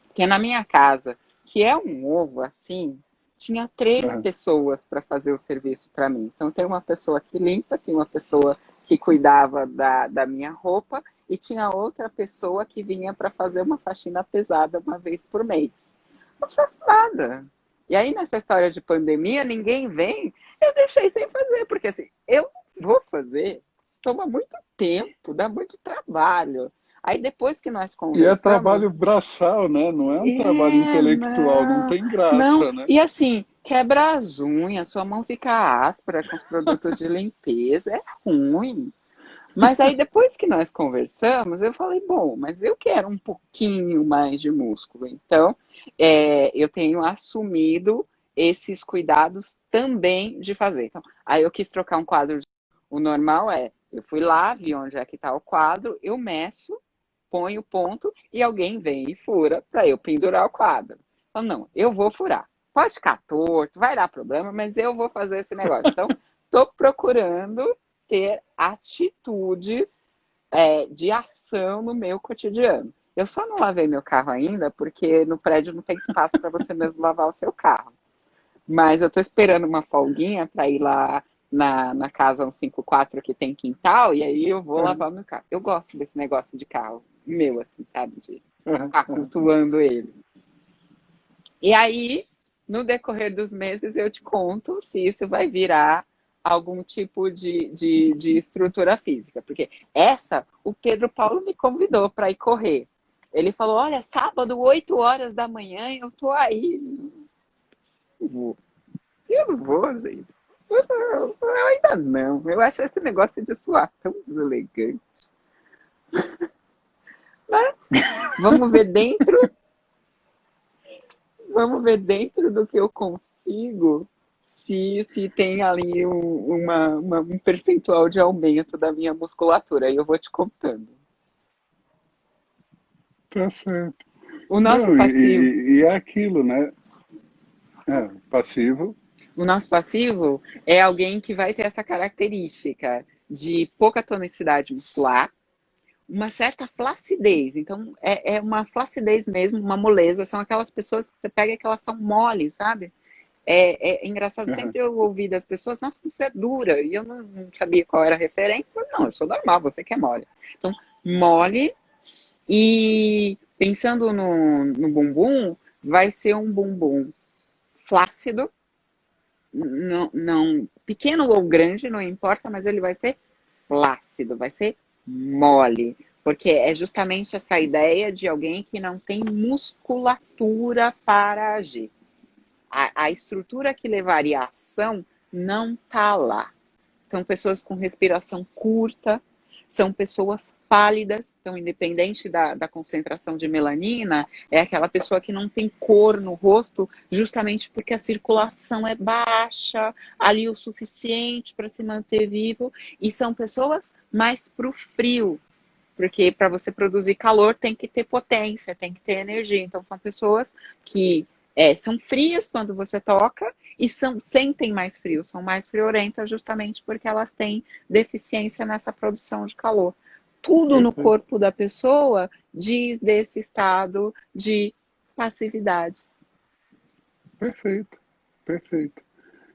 Porque na minha casa, que é um ovo assim, tinha três Uhum. pessoas para fazer o serviço para mim. Então tem uma pessoa que limpa, tem uma pessoa que cuidava da minha roupa e tinha outra pessoa que vinha para fazer uma faxina pesada uma vez por mês. Não faço nada. E aí nessa história de pandemia, ninguém vem, eu deixei sem fazer, porque assim, eu não vou fazer, isso toma muito tempo, dá muito trabalho. Aí depois que nós E é trabalho conversamos, braçal, né? Não é um trabalho é, intelectual, não não, tem não. graça, né? E assim, quebra as unhas, sua mão fica áspera com os produtos de limpeza, é ruim. Mas aí depois que nós conversamos, eu falei, bom, mas eu quero um pouquinho mais de músculo. Então, eu tenho assumido esses cuidados também de fazer. Então, aí eu quis trocar um quadro. O normal é, eu fui lá, vi onde é que está o quadro, eu meço, ponho o ponto e alguém vem e fura para eu pendurar o quadro. Então, não, eu vou furar. Pode ficar torto, vai dar problema, mas eu vou fazer esse negócio. Então, estou procurando ter atitudes de ação no meu cotidiano. Eu só não lavei meu carro ainda porque no prédio não tem espaço para você mesmo lavar o seu carro. Mas eu estou esperando uma folguinha para ir lá na casa 154 que tem quintal, e aí eu vou Uhum. lavar meu carro. Eu gosto desse negócio de carro meu, assim, sabe? De Uhum. ficar Uhum. cultuando ele. E aí, no decorrer dos meses, eu te conto se isso vai virar algum tipo de estrutura física. Porque essa, o Pedro Paulo me convidou para ir correr. Ele falou: olha, sábado, 8 horas da manhã, eu tô aí. Eu vou. Eu não vou, gente. Eu ainda não. Eu acho esse negócio de suar tão deselegante. Mas vamos ver dentro, vamos ver dentro do que eu consigo se tem ali um percentual de aumento da minha musculatura. Aí eu vou te contando. Tá certo. O nosso Não, passivo, e é aquilo, né? É, passivo. o nosso passivo é alguém que vai ter essa característica de pouca tonicidade muscular, uma certa flacidez. Então, é uma flacidez mesmo, uma moleza. São aquelas pessoas que você pega que elas são moles, sabe? É engraçado, Aham. sempre eu ouvi das pessoas, nossa, você é dura. E eu não sabia qual era a referência. Mas não, eu sou normal, você que é mole. Então, mole e pensando no bumbum, vai ser um bumbum flácido, não, pequeno ou grande, não importa, mas ele vai ser flácido, vai ser mole, porque é justamente essa ideia de alguém que não tem musculatura para agir. A estrutura que levaria à ação não está lá. São pessoas com respiração curta, são pessoas pálidas, então, independente da concentração de melanina, é aquela pessoa que não tem cor no rosto, justamente porque a circulação é baixa, ali o suficiente para se manter vivo, e são pessoas mais para o frio, porque para você produzir calor tem que ter potência, tem que ter energia. Então são pessoas que são frias quando você toca e sentem mais frio, são mais friorentas justamente porque elas têm deficiência nessa produção de calor. Tudo no Perfeito. corpo da pessoa diz desse estado de passividade. Perfeito. Perfeito.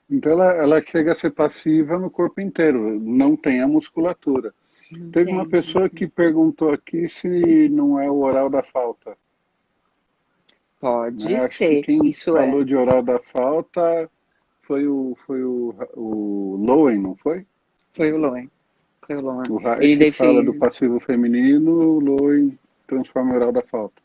Então ela chega a ser passiva no corpo inteiro, não tem a musculatura. Não Teve uma tem. pessoa que perguntou aqui se não é o oral da falta, né? Pode Acho que ser, quem isso é. falou de oral da falta foi o Lowen, não foi? Foi o Loen. Foi o Loen. O Ele Reich fala do define. passivo feminino, o Lowen transforma o oral da falta.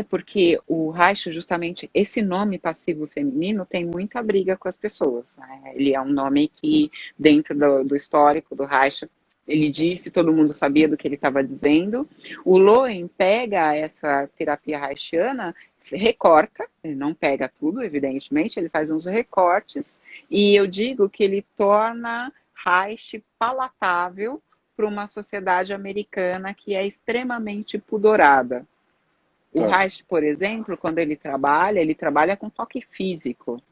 Porque o Reich, justamente, esse nome passivo feminino tem muita briga com as pessoas, né? Ele é um nome que, dentro do histórico do Reich, ele disse, todo mundo sabia do que ele estava dizendo. O Lowen pega essa terapia reichiana, recorta, ele não pega tudo, evidentemente, ele faz uns recortes, e eu digo que ele torna Reich palatável para uma sociedade americana que é extremamente pudorada. O Tá. Reich, por exemplo, quando ele trabalha com toque físico.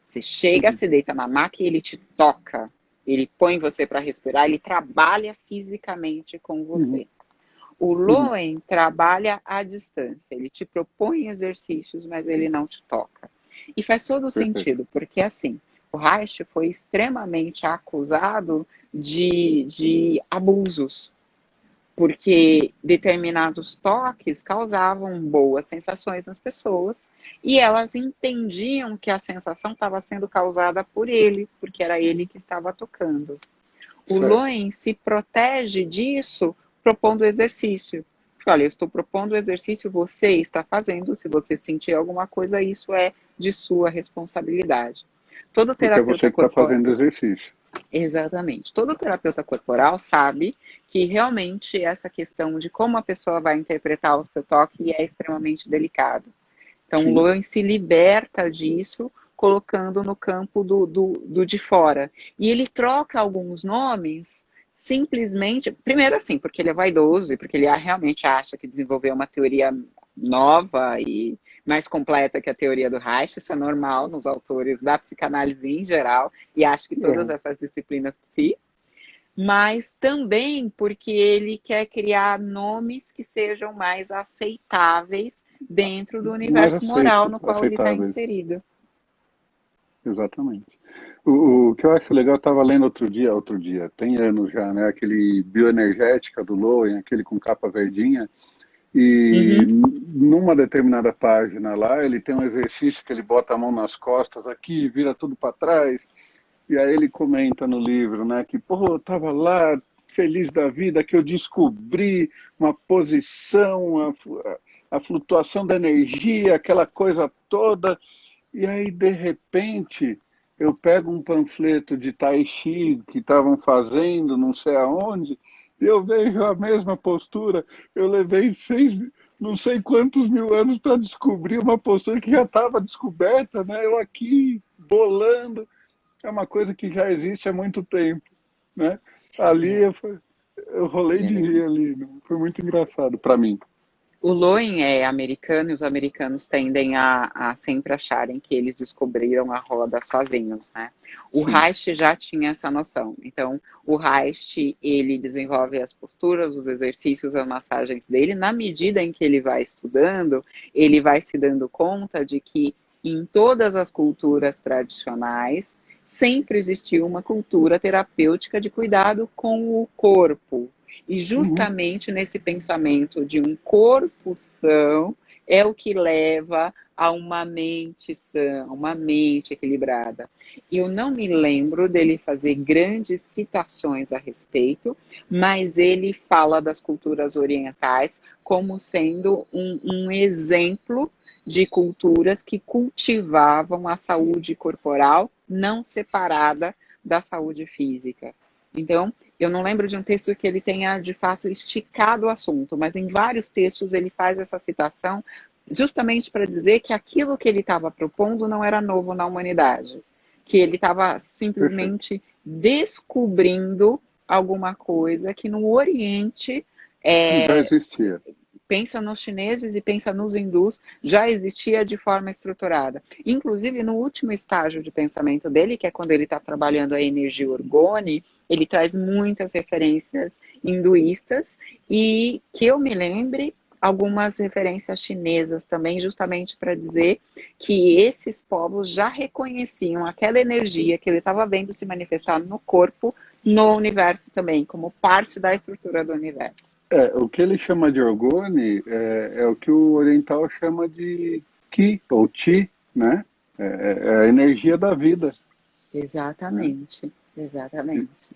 Você chega, Uhum. se deita na maca e ele te toca. Ele põe você para respirar, ele trabalha fisicamente com Uhum. você. O Uhum. Lowen trabalha à distância. Ele te propõe exercícios, mas ele não te toca. E faz todo Perfeito. sentido, porque assim, o Reich foi extremamente acusado de abusos, porque determinados toques causavam boas sensações nas pessoas e elas entendiam que a sensação estava sendo causada por ele, porque era ele que estava tocando. O Certo. Loen se protege disso propondo exercício. Olha, eu estou propondo o exercício, você está fazendo, se você sentir alguma coisa, isso é de sua responsabilidade. Todo Porque é você terapeuta que está corporal, fazendo exercício. exatamente. Todo terapeuta corporal sabe que realmente essa questão de como a pessoa vai interpretar o seu toque é extremamente delicado. Então, o Sim. Lowen se liberta disso, colocando no campo do de fora. E ele troca alguns nomes simplesmente, primeiro assim, porque ele é vaidoso e porque ele realmente acha que desenvolveu uma teoria nova e mais completa que a teoria do Reich, isso é normal nos autores da psicanálise em geral, e acho que todas Uhum. essas disciplinas mas também porque ele quer criar nomes que sejam mais aceitáveis dentro do Mais universo moral aceito, no qual ele está aceitáveis. inserido. Exatamente. O que eu acho legal, eu estava lendo outro dia, tem anos já, né? Aquele bioenergética do Lowen, aquele com capa verdinha, e Uhum. numa determinada página lá, ele tem um exercício que ele bota a mão nas costas aqui, vira tudo para trás, e aí ele comenta no livro, né, que, pô, eu tava lá feliz da vida, que eu descobri uma posição, a flutuação da energia, aquela coisa toda, e aí, de repente, eu pego um panfleto de Tai Chi que estavam fazendo, não sei aonde, eu vejo a mesma postura, eu levei não sei quantos mil anos para descobrir uma postura que já estava descoberta, né? Eu aqui bolando, é uma coisa que já existe há muito tempo, né? Ali É. eu rolei de rir ali, né? Foi muito engraçado para mim. O Loen é americano e os americanos tendem a sempre acharem que eles descobriram a roda sozinhos, né? O Sim. Reich já tinha essa noção. Então, o Reich, ele desenvolve as posturas, os exercícios, as massagens dele. Na medida em que ele vai estudando, ele vai se dando conta de que em todas as culturas tradicionais sempre existiu uma cultura terapêutica de cuidado com o corpo, e Uhum. justamente nesse pensamento de um corpo são é o que leva a uma mente sã, uma mente equilibrada. Eu não me lembro dele fazer grandes citações a respeito, mas ele fala das culturas orientais como sendo um exemplo de culturas que cultivavam a saúde corporal não separada da saúde física. Então, eu não lembro de um texto que ele tenha, de fato, esticado o assunto, mas em vários textos ele faz essa citação justamente para dizer que aquilo que ele estava propondo não era novo na humanidade, que ele estava Perfeito. simplesmente descobrindo alguma coisa que no Oriente Já existia. pensa nos chineses e pensa nos hindus, já existia de forma estruturada. Inclusive, no último estágio de pensamento dele, que é quando ele está trabalhando a energia orgone, ele traz muitas referências hinduístas e, que eu me lembre, algumas referências chinesas também, justamente para dizer que esses povos já reconheciam aquela energia que ele estava vendo se manifestar no corpo, no universo também, como parte da estrutura do universo. O que ele chama de orgone é o que o oriental chama de Ki, ou Chi, né? É a energia da vida, né? Exatamente, E, exatamente.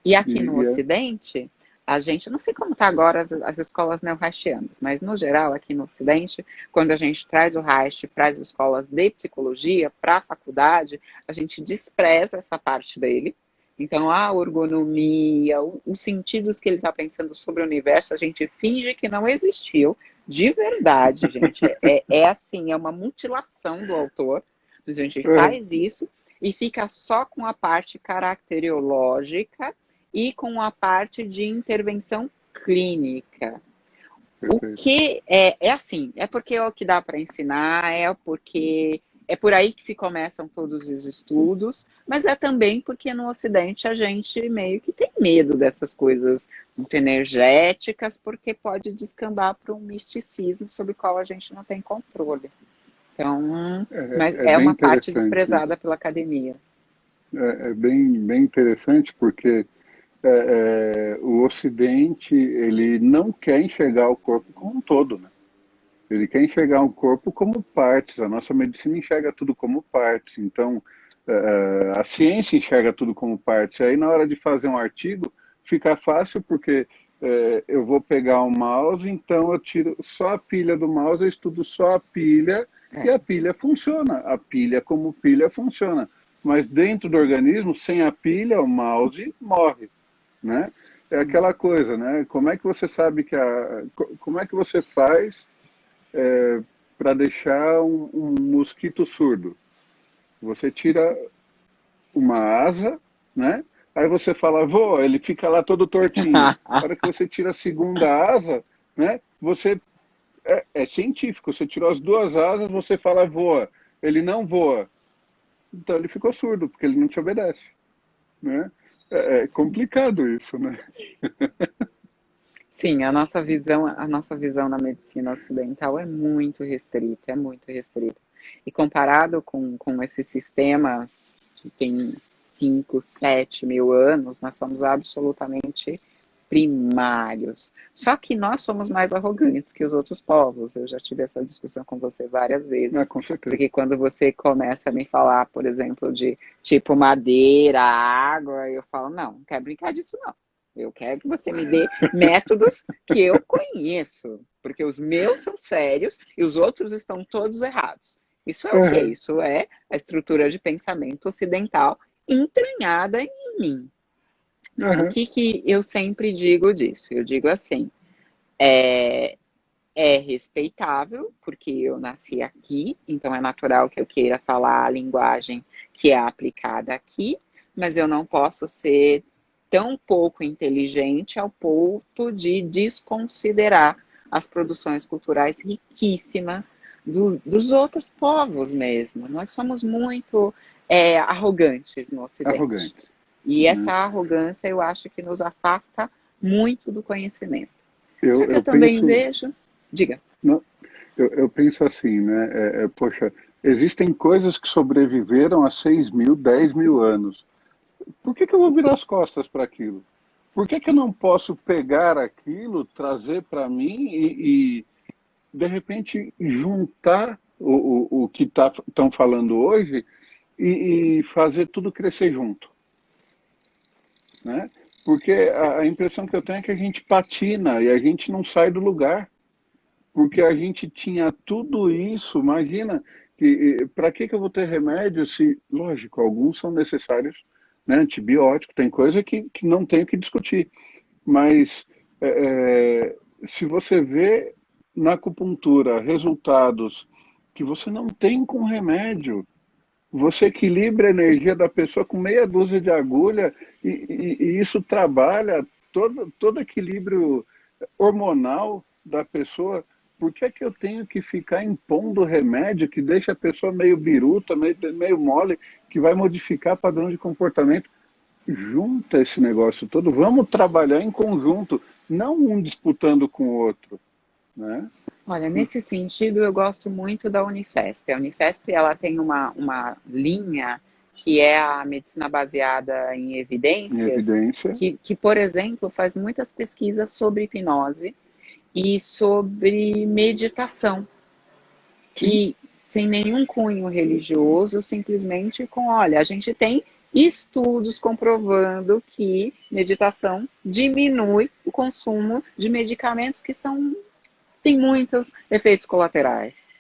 E aqui no e Ocidente, a gente, não sei como está agora as escolas neo-reichianas, mas no geral aqui no Ocidente, quando a gente traz o Reich para as escolas de psicologia, para a faculdade, a gente despreza essa parte dele. Então, a ergonomia, os sentidos que ele está pensando sobre o universo, a gente finge que não existiu. De verdade, gente. É assim, é uma mutilação do autor. A gente é, faz isso e fica só com a parte caracteriológica e com a parte de intervenção clínica. O perfeito. que é assim, é porque é o que dá para ensinar, é porque é por aí que se começam todos os estudos, mas é também porque no Ocidente a gente meio que tem medo dessas coisas muito energéticas, porque pode descambar para um misticismo sobre o qual a gente não tem controle. Então, mas É é bem uma parte interessante desprezada isso. pela academia. É bem interessante porque o Ocidente ele não quer enxergar o corpo como um todo, né? Ele quer enxergar o corpo como partes. A nossa medicina enxerga tudo como partes. Então, a ciência enxerga tudo como partes. Aí, na hora de fazer um artigo, fica fácil porque eu vou pegar um mouse, então eu tiro só a pilha do mouse, eu estudo só a pilha e É, a pilha funciona. A pilha como pilha funciona. Mas dentro do organismo, sem a pilha, o mouse morre, né? É sim. aquela coisa, né? Como é que você sabe como é que você faz para deixar um mosquito surdo? Você tira uma asa, né? Aí você fala, voa, ele fica lá todo tortinho. A hora que você tira a segunda asa, né? Você é científico. Você tirou as duas asas, você fala voa. Ele não voa. Então ele ficou surdo porque ele não te obedece, né? É complicado isso, né? Sim, a nossa visão na medicina ocidental é muito restrita, é muito restrita. E comparado com esses sistemas que têm 5, 7 mil anos, nós somos absolutamente primários. Só que nós somos mais arrogantes que os outros povos. Eu já tive essa discussão com você várias Ah, vezes, com certeza. porque quando você começa a me falar, por exemplo, de tipo madeira, água, eu falo, não quero brincar disso não. Eu quero que você me dê métodos que eu conheço, porque os meus são sérios e os outros estão todos errados. Isso é o quê? Uhum. Isso é a estrutura de pensamento ocidental entranhada em mim. O Aham. que eu sempre digo disso? Eu digo assim, é, é respeitável, porque eu nasci aqui, então é natural que eu queira falar a linguagem que é aplicada aqui, mas eu não posso ser tão pouco inteligente ao ponto de desconsiderar as produções culturais riquíssimas dos outros povos mesmo. Nós somos muito arrogantes no Ocidente. Arrogante, E essa né? arrogância eu acho que nos afasta muito do conhecimento. Só que eu Eu também penso, vejo. Diga. não, eu penso assim, né? Poxa, existem coisas que sobreviveram a 6.000, 10.000 anos. Por que que eu vou virar as costas para aquilo? Por que que eu não posso pegar aquilo, trazer para mim de repente, juntar o que estão falando hoje e fazer tudo crescer junto, né? Porque a impressão que eu tenho é que a gente patina e a gente não sai do lugar, porque a gente tinha tudo isso. Imagina que para que eu vou ter remédio se, lógico, alguns são necessários, né? Antibiótico, tem coisa que não tem o que discutir, mas se você vê na acupuntura resultados que você não tem com remédio, você equilibra a energia da pessoa com meia dúzia de agulha e isso trabalha todo equilíbrio hormonal da pessoa. Por que é que eu tenho que ficar impondo remédio que deixa a pessoa meio biruta, meio mole, que vai modificar padrão de comportamento? Junta esse negócio todo, vamos trabalhar em conjunto, não um disputando com o outro, né? Olha, nesse sentido, eu gosto muito da Unifesp. A Unifesp, ela tem uma linha que é a medicina baseada em Em evidências, evidência, por exemplo, faz muitas pesquisas sobre hipnose e sobre meditação. sim, E sem nenhum cunho religioso, simplesmente com, olha, a gente tem estudos comprovando que meditação diminui o consumo de medicamentos que são tem muitos efeitos colaterais.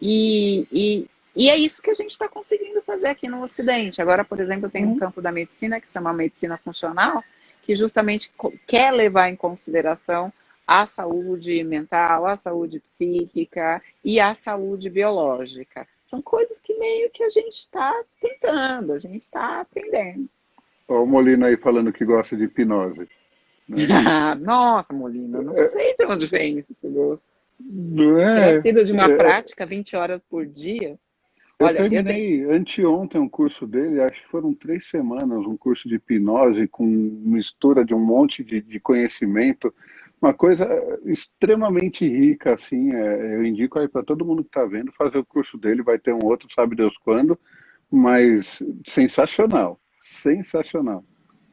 E é isso que a gente está conseguindo fazer aqui no Ocidente. Agora, por exemplo, tem um uhum. campo da medicina que se chama medicina funcional, que justamente quer levar em consideração a saúde mental, a saúde psíquica e a saúde biológica. São coisas que meio que a gente está tentando, a gente está aprendendo. Ó, o Molina aí falando que gosta de hipnose, né? Nossa, Molina, não sei de onde vem esse gosto. Não Tiver é, sido de uma prática 20 horas por dia. eu Olha, eu tenho. terminei anteontem um curso dele, acho que foram 3 semanas, um curso de hipnose com mistura de um monte de conhecimento, uma coisa extremamente rica, assim, eu indico aí para todo mundo que está vendo fazer o curso dele, vai ter um outro, sabe Deus quando, mas sensacional, sensacional.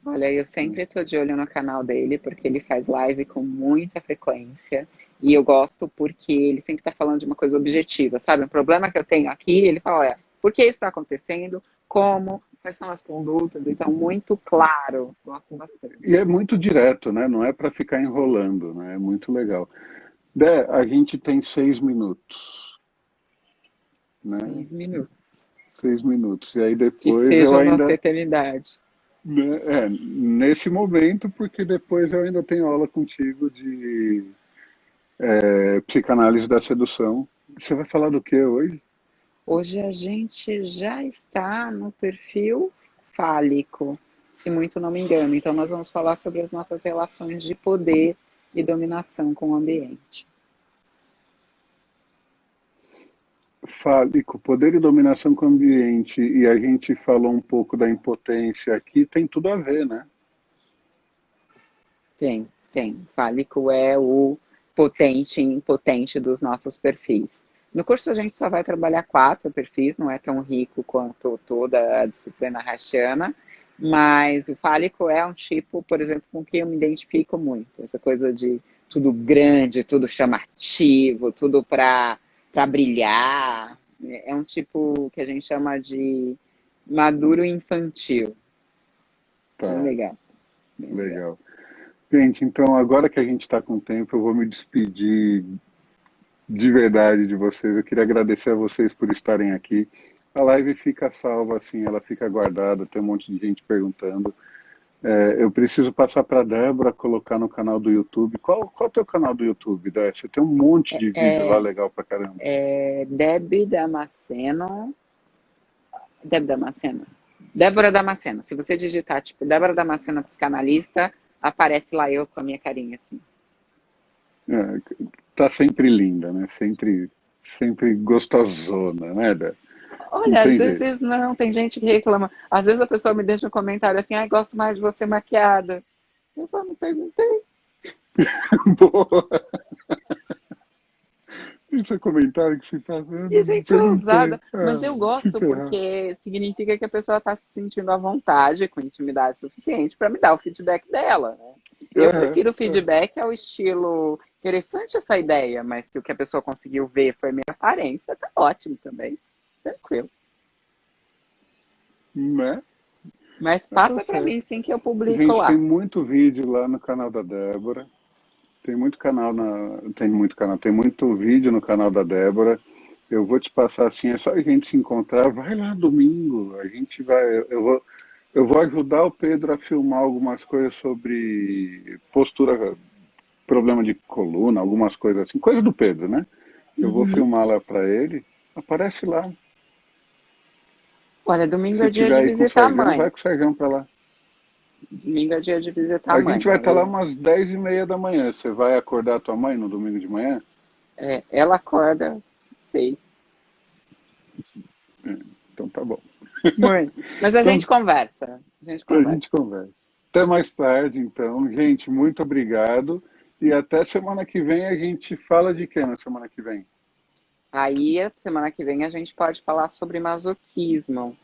Olha, eu sempre estou de olho no canal dele, porque ele faz live com muita frequência. E eu gosto porque ele sempre está falando de uma coisa objetiva, sabe? Um problema que eu tenho aqui, ele fala, olha, por que isso está acontecendo? Como? Quais são as condutas? Então, muito claro. Gosto E bastante. é muito direto, né? Não é para ficar enrolando, né? É muito legal. Dé, a gente tem 6 minutos, né? 6 minutos. 6 minutos. E aí Que depois eu seja a nossa ainda, eternidade. né, nesse momento, porque depois eu ainda tenho aula contigo de psicanálise da sedução. Você vai falar do que hoje? Hoje a gente já está no perfil fálico, se muito não me engano. Então, nós vamos falar sobre as nossas relações de poder e dominação com o ambiente. Fálico, poder e dominação com o ambiente, e a gente falou um pouco da impotência aqui, tem tudo a ver, né? Tem, tem. Fálico é o potente e impotente dos nossos perfis. No curso a gente só vai trabalhar 4 perfis, não é tão rico quanto toda a disciplina haitiana, mas o fálico é um tipo, por exemplo, com que eu me identifico muito. Essa coisa de tudo grande, tudo chamativo, tudo para brilhar. É um tipo que a gente chama de maduro infantil. Bem Tá, legal, bem legal. legal. Gente, então agora que a gente está com tempo, eu vou me despedir de verdade de vocês. Eu queria agradecer a vocês por estarem aqui. A live fica salva assim, ela fica guardada, tem um monte de gente perguntando. Eu preciso passar para a Débora, colocar no canal do YouTube. Qual é o teu canal do YouTube, Débora? Você tem um monte de vídeo lá É, legal pra caramba. Debbie Damasceno. Debbie Damasceno. Débora Damasceno. Se você digitar, tipo, Débora Damasceno, psicanalista, aparece lá eu com a minha carinha, assim. É, tá sempre linda, né? Sempre gostosona, né, Débora? Não Olha, às tem jeito. vezes não, tem gente que reclama. Às vezes a pessoa me deixa um comentário assim, ai, gosto mais de você maquiada. Eu só não perguntei. Boa! Esse é comentário que se faz, eu Que não gente perguntei. ousada. Mas Ah, eu se gosto ferrar. porque significa que a pessoa está se sentindo à vontade, com intimidade suficiente para me dar o feedback dela, né? Eu Aham, prefiro o aham. feedback ao estilo interessante essa ideia, mas se o que a pessoa conseguiu ver foi minha aparência, tá ótimo também. Tranquilo. Né? Mas Mas tá passa para certo. mim sim que eu publico Gente, tem lá. muito vídeo lá no canal da Débora. Tem muito vídeo no canal da Débora. Eu vou te passar assim, é só a gente se encontrar. Vai lá domingo. A gente vai. Eu vou ajudar o Pedro a filmar algumas coisas sobre postura, problema de coluna, algumas coisas assim. Coisa do Pedro, né? Eu vou Uhum. filmar lá para ele. Aparece lá. Olha, domingo Se é dia tiver de aí com o visitar a Sérgio, vai mãe. com o Sérgio para lá. Domingo é dia de visitar a A mãe. gente vai Então estar lá eu, umas 10h30 da manhã. Você vai acordar a tua mãe no domingo de manhã? ela acorda 6. Então tá bom. Mãe. Mas a Então gente conversa. A gente a gente conversa. conversa. Até mais tarde, então. Gente, muito obrigado. E até semana que vem a gente fala de quê na semana que vem? Aí, a semana que vem, a gente pode falar sobre masoquismo,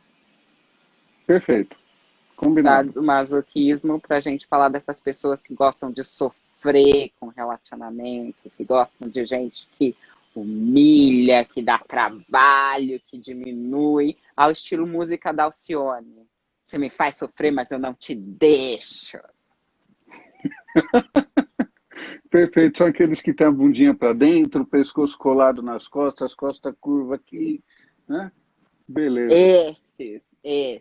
Perfeito. Combinado. sabe? O masoquismo, para a gente falar dessas pessoas que gostam de sofrer com relacionamento, que gostam de gente que humilha, que dá trabalho, que diminui, ao estilo música da Alcione. Você me faz sofrer, mas eu não te deixo. Perfeito. São aqueles que têm a bundinha para dentro, o pescoço colado nas costas, costas curva aqui, né? Beleza. Esses.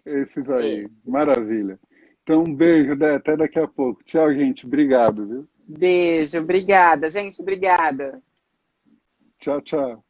Esses aí. Maravilha. Então, um beijo, Dé. Até daqui a pouco. Tchau, gente. Obrigado, viu? Beijo, obrigada, gente, obrigada. Tchau, tchau.